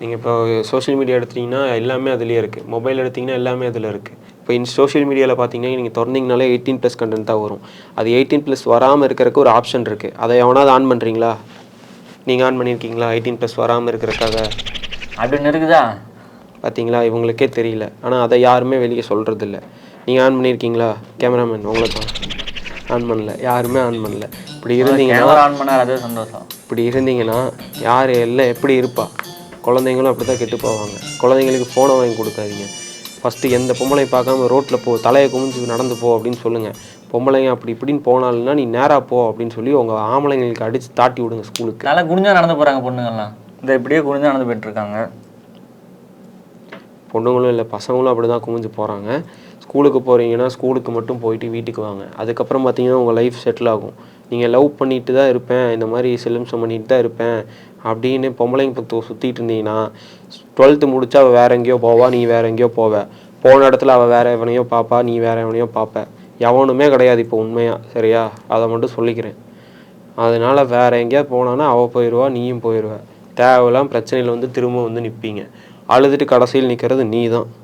நீங்கள் இப்போ social media எடுத்திங்கன்னா எல்லாமே அதுலேயே இருக்குது. மொபைல் எடுத்திங்கன்னா எல்லாமே அதில் இருக்குது. இப்போ சோஷியல் மீடியாவில் பார்த்தீங்கன்னா நீங்கள் திறந்தீங்கனாலே 18+ கண்டென்ட் தான் வரும். அது 18+ வராமல் இருக்கிறதுக்கு ஒரு ஆப்ஷன் இருக்குது. அதை எவனாவது ஆன் பண்ணுறீங்களா? நீங்கள் ஆன் பண்ணியிருக்கீங்களா 18+ வராமல் இருக்கிறதுக்காக? அப்படின்னு இருக்குதா? பார்த்தீங்களா, இவங்களுக்கே தெரியல. ஆனால் அதை யாருமே வெளியே சொல்கிறதில்ல. நீங்கள் ஆன் பண்ணியிருக்கீங்களா? கேமராமேன் உங்களுக்கு ஆன் பண்ணல, யாருமே ஆன் பண்ணல. இப்படி இருந்தீங்கன்னா ஆன் பண்ணார், அதே சந்தோஷம். இப்படி இருந்தீங்கன்னா யார் எல்லாம் எப்படி இருப்பா? குழந்தைங்களும் அப்படி தான் கெட்டு போவாங்க. குழந்தைங்களுக்கு ஃபோனை வாங்கி கொடுக்காதீங்க. ஃபஸ்ட்டு எந்த பொம்பளை பார்க்காம ரோட்டில் போ, தலையை குமிஞ்சு நடந்து போ அப்படின்னு சொல்லுங்கள். பொம்பளைங்க அப்படி இப்படின்னு போனாலும்னா நீ நேராக போ அப்படின்னு சொல்லி உங்கள் ஆம்பளைங்களுக்கு அடித்து தாட்டி விடுங்க ஸ்கூலுக்கு. நல்லா குனிஞ்சா நடந்து போகிறாங்க பொண்ணுங்கள்லாம். இந்த இப்படியே குனிஞ்சா நடந்து போயிட்டுருக்காங்க. பொண்ணுங்களும் இல்லை, பசங்களும் அப்படி தான் குமிஞ்சு போகிறாங்க. ஸ்கூலுக்கு போகிறீங்கன்னா ஸ்கூலுக்கு மட்டும் போயிட்டு வீட்டுக்கு வாங்க. அதுக்கப்புறம் பார்த்தீங்கன்னா உங்கள் லைஃப் செட்டில் ஆகும். நீங்கள் லவ் பண்ணிட்டு தான் இருப்பேன், இந்த மாதிரி சிலம்சம் பண்ணிட்டு தான் இருப்பேன் அப்படின்னு பொம்பளைங்க சுற்றிட்டு இருந்தீங்கன்னா 12th முடிச்சா அவள் வேற எங்கேயோ போவா, நீ வேற எங்கேயோ போவ. போன இடத்துல அவள் வேற எவனையோ பார்ப்பா, நீ வேற எவனையோ பார்ப்ப. எவனுமே கிடையாது இப்போ உண்மையாக, சரியா? அதை மட்டும் சொல்லிக்கிறேன். அதனால் வேற எங்கேயாவது போனான்னா அவள் போயிடுவா, நீயும் போயிடுவ. தேவையில்லாம் பிரச்சனையில் வந்து திரும்ப வந்து நிற்பீங்க. அழுதுட்டு கடைசியில் நிற்கிறது நீ தான்.